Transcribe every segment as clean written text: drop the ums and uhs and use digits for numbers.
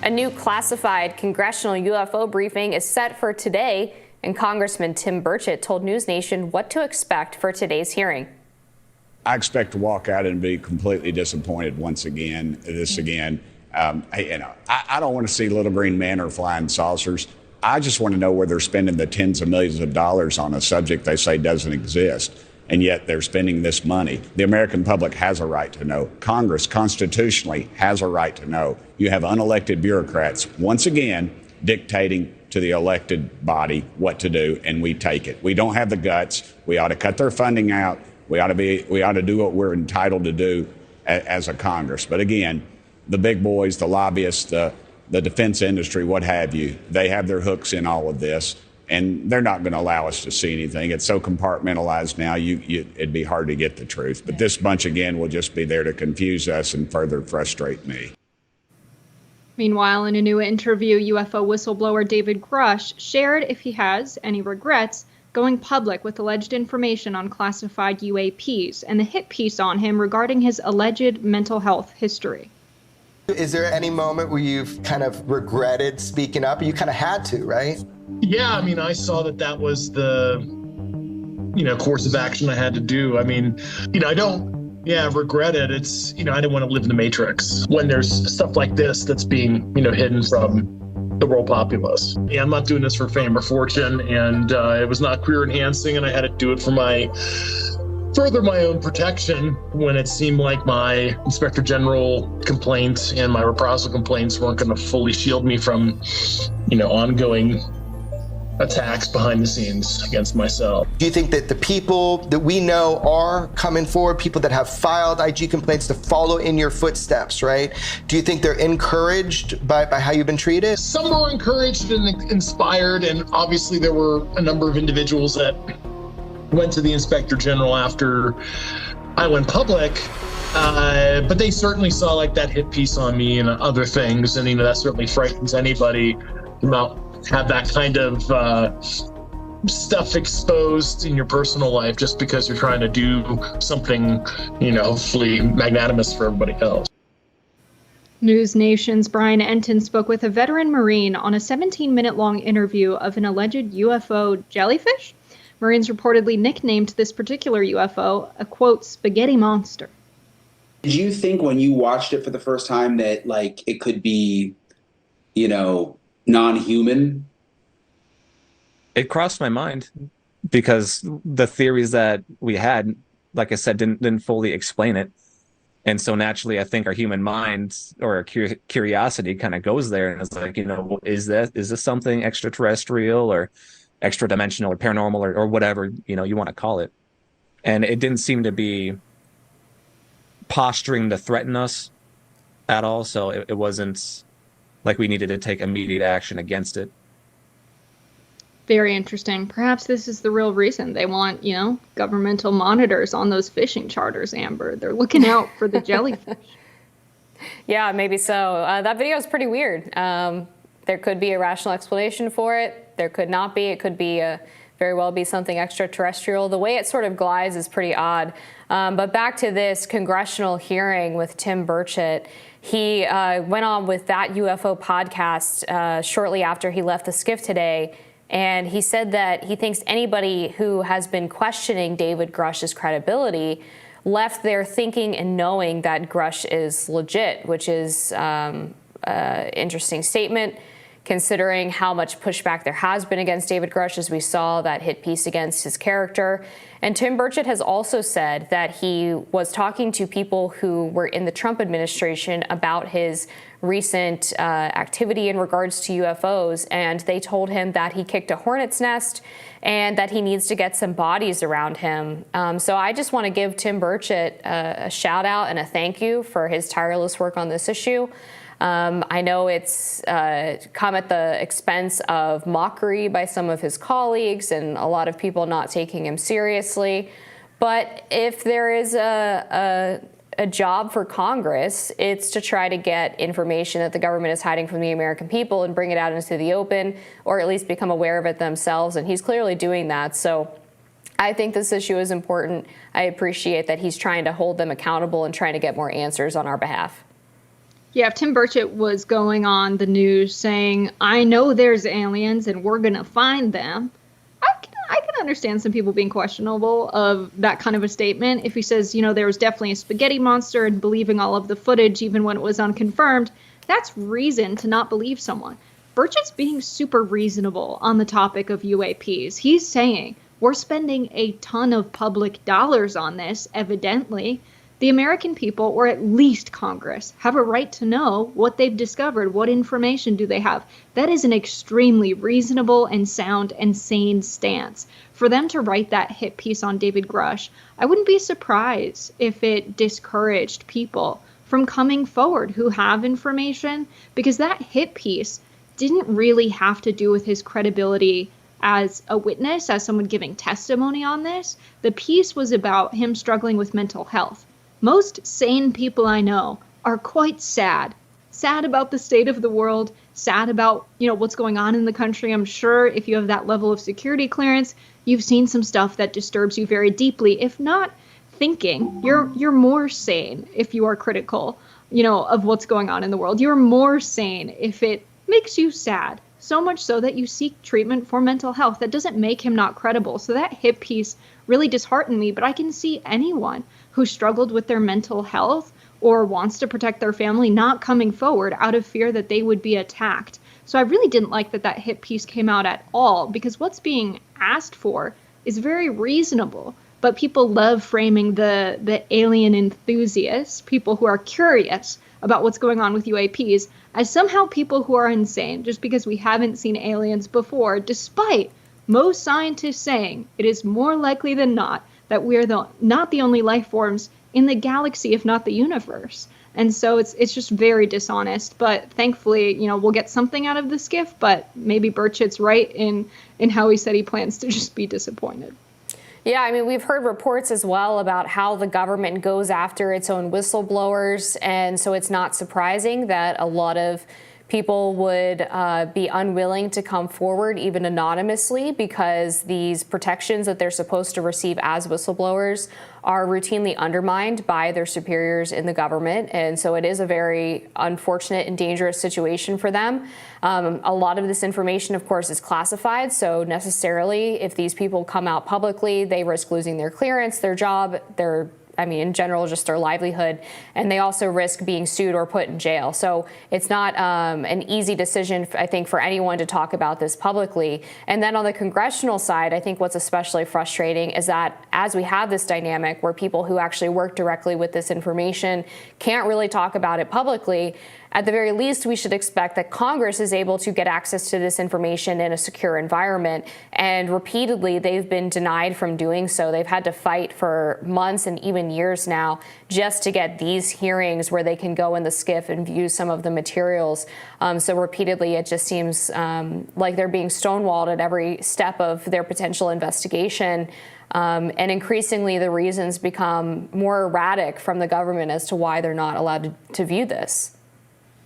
A new classified congressional UFO briefing is set for today, and Congressman Tim Burchett told NewsNation what to expect for today's hearing. I expect to walk out and be completely disappointed once again. I don't want to see little green men or flying saucers. I just want to know where they're spending the tens of millions of dollars on a subject they say doesn't exist, and yet they're spending this money. The American public has a right to know. Congress constitutionally has a right to know. You have unelected bureaucrats, once again, dictating to the elected body what to do, and we take it. We don't have the guts. We ought to cut their funding out. We ought to do what we're entitled to do as a Congress. But again, the big boys, the lobbyists, the defense industry, what have you, they have their hooks in all of this, and they're not going to allow us to see anything. It's so compartmentalized now, it'd be hard to get the truth. But this bunch, again, will just be there to confuse us and further frustrate me. Meanwhile, in a new interview, UFO whistleblower David Grusch shared if he has any regrets going public with alleged information on classified UAPs and the hit piece on him regarding his alleged mental health history. Is there any moment where you've kind of regretted speaking up? You kind of had to, right? Yeah, I mean, I saw that was the, course of action I had to do. I mean, I don't, regret it. It's, I didn't want to live in the Matrix when there's stuff like this that's being, hidden from the world populace. Yeah, I'm not doing this for fame or fortune, and it was not career enhancing, and I had to do it for further my own protection when it seemed like my Inspector General complaint and my reprisal complaints weren't going to fully shield me from, ongoing attacks behind the scenes against myself. Do you think that the people that we know are coming forward, people that have filed IG complaints, to follow in your footsteps, right? Do you think they're encouraged by how you've been treated? Some were encouraged and inspired, and obviously there were a number of individuals that went to the Inspector General after I went public, but they certainly saw like that hit piece on me and other things, and that certainly frightens anybody about have that kind of stuff exposed in your personal life just because you're trying to do something, hopefully magnanimous for everybody else. News Nation's Brian Enton spoke with a veteran Marine on a 17-minute-long interview of an alleged UFO jellyfish. Marines reportedly nicknamed this particular UFO a, quote, spaghetti monster. Did you think when you watched it for the first time that, it could be, non-human? It crossed my mind because the theories that we had, like I said, didn't fully explain it. And so naturally, I think our human mind or our curiosity kind of goes there and is like, is this something extraterrestrial or extra dimensional or paranormal or whatever, you want to call it. And it didn't seem to be posturing to threaten us at all. So it wasn't like we needed to take immediate action against it. Very interesting. Perhaps this is the real reason they want, governmental monitors on those fishing charters, Amber. They're looking out for the jellyfish. Yeah, maybe so. That video is pretty weird. There could be a rational explanation for it. There could not be. It could be very well be something extraterrestrial. The way it sort of glides is pretty odd. But back to this congressional hearing with Tim Burchett. He went on with that UFO podcast shortly after he left the skiff today. And he said that he thinks anybody who has been questioning David Grusch's credibility left there thinking and knowing that Grusch is legit, which is an interesting statement, considering how much pushback there has been against David Grusch, as we saw that hit piece against his character. And Tim Burchett has also said that he was talking to people who were in the Trump administration about his recent activity in regards to UFOs, and they told him that he kicked a hornet's nest and that he needs to get some bodies around him. So I just want to give Tim Burchett a shout out and a thank you for his tireless work on this issue. I know it's come at the expense of mockery by some of his colleagues and a lot of people not taking him seriously. But if there is a job for Congress, it's to try to get information that the government is hiding from the American people and bring it out into the open, or at least become aware of it themselves. And he's clearly doing that. So I think this issue is important. I appreciate that he's trying to hold them accountable and trying to get more answers on our behalf. Yeah, if Tim Burchett was going on the news saying, I know there's aliens and we're going to find them, I can understand some people being questionable of that kind of a statement. If he says, there was definitely a spaghetti monster and believing all of the footage, even when it was unconfirmed, that's reason to not believe someone. Burchett's being super reasonable on the topic of UAPs. He's saying we're spending a ton of public dollars on this, evidently. The American people, or at least Congress, have a right to know what they've discovered. What information do they have? That is an extremely reasonable and sound and sane stance. For them to write that hit piece on David Grusch, I wouldn't be surprised if it discouraged people from coming forward who have information, because that hit piece didn't really have to do with his credibility as a witness, as someone giving testimony on this. The piece was about him struggling with mental health. Most sane people I know are quite sad about the state of the world, sad about, what's going on in the country. I'm sure if you have that level of security clearance, you've seen some stuff that disturbs you very deeply. If not thinking, you're more sane if you are critical, of what's going on in the world. You're more sane if it makes you sad, so much so that you seek treatment for mental health. That doesn't make him not credible. So that hit piece really disheartened me, but I can see anyone who struggled with their mental health or wants to protect their family not coming forward out of fear that they would be attacked. So I really didn't like that hit piece came out at all, because what's being asked for is very reasonable. But people love framing the alien enthusiasts, people who are curious about what's going on with UAPs, as somehow people who are insane, just because we haven't seen aliens before, despite most scientists saying it is more likely than not that we are not the only life forms in the galaxy, if not the universe. And so it's just very dishonest. But thankfully, we'll get something out of the skiff, but maybe Burchett's right in how he said he plans to just be disappointed. Yeah, I mean, we've heard reports as well about how the government goes after its own whistleblowers. And so it's not surprising that a lot of people would be unwilling to come forward, even anonymously, because these protections that they're supposed to receive as whistleblowers are routinely undermined by their superiors in the government. And so it is a very unfortunate and dangerous situation for them. A lot of this information, of course, is classified. So necessarily, if these people come out publicly, they risk losing their clearance, their job, in general, just their livelihood, and they also risk being sued or put in jail. So it's not an easy decision, I think, for anyone to talk about this publicly. And then on the congressional side, I think what's especially frustrating is that as we have this dynamic where people who actually work directly with this information can't really talk about it publicly, at the very least, we should expect that Congress is able to get access to this information in a secure environment. And repeatedly, they've been denied from doing so. They've had to fight for months and even years now just to get these hearings where they can go in the skiff and view some of the materials. So repeatedly, it just seems like they're being stonewalled at every step of their potential investigation. And increasingly, the reasons become more erratic from the government as to why they're not allowed to view this.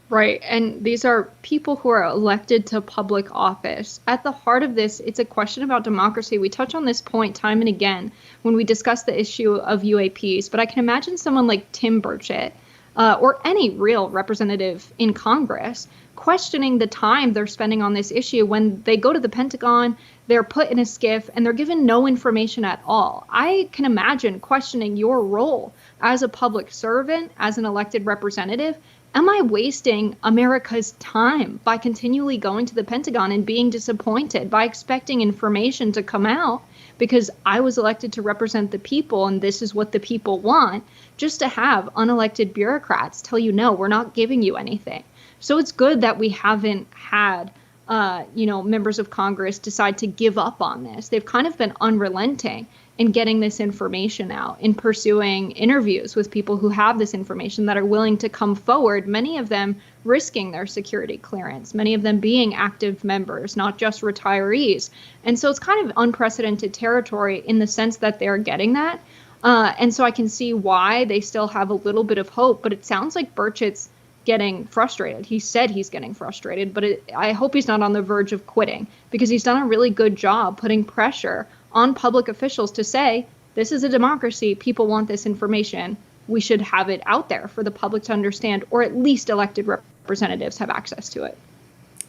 Right. And these are people who are elected to public office. At the heart of this, it's a question about democracy. We touch on this point time and again when we discuss the issue of UAPs. But I can imagine someone like Tim Burchett or any real representative in Congress questioning the time they're spending on this issue when they go to the Pentagon, they're put in a skiff, and they're given no information at all. I can imagine questioning your role as a public servant, as an elected representative. Am I wasting America's time by continually going to the Pentagon and being disappointed, by expecting information to come out because I was elected to represent the people and this is what the people want, just to have unelected bureaucrats tell you, no, we're not giving you anything? So it's good that we haven't had members of Congress decide to give up on this. They've kind of been unrelenting in getting this information out, in pursuing interviews with people who have this information that are willing to come forward, many of them risking their security clearance, many of them being active members, not just retirees. And so it's kind of unprecedented territory in the sense that they're getting that. And so I can see why they still have a little bit of hope, but it sounds like Burchett's getting frustrated. He said he's getting frustrated, but I hope he's not on the verge of quitting, because he's done a really good job putting pressure on public officials to say, this is a democracy, people want this information, we should have it out there for the public to understand, or at least elected representatives have access to it.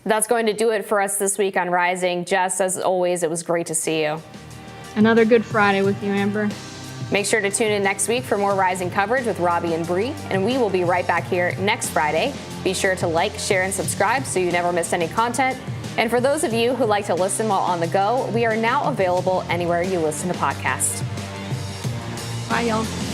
That's going to do it for us this week on Rising. Jess, as always, it was great to see you. Another good Friday with you, Amber. Make sure to tune in next week for more Rising coverage with Robbie and Bree, and we will be right back here next Friday. Be sure to like, share, and subscribe so you never miss any content. And for those of you who like to listen while on the go, we are now available anywhere you listen to podcasts. Bye, y'all.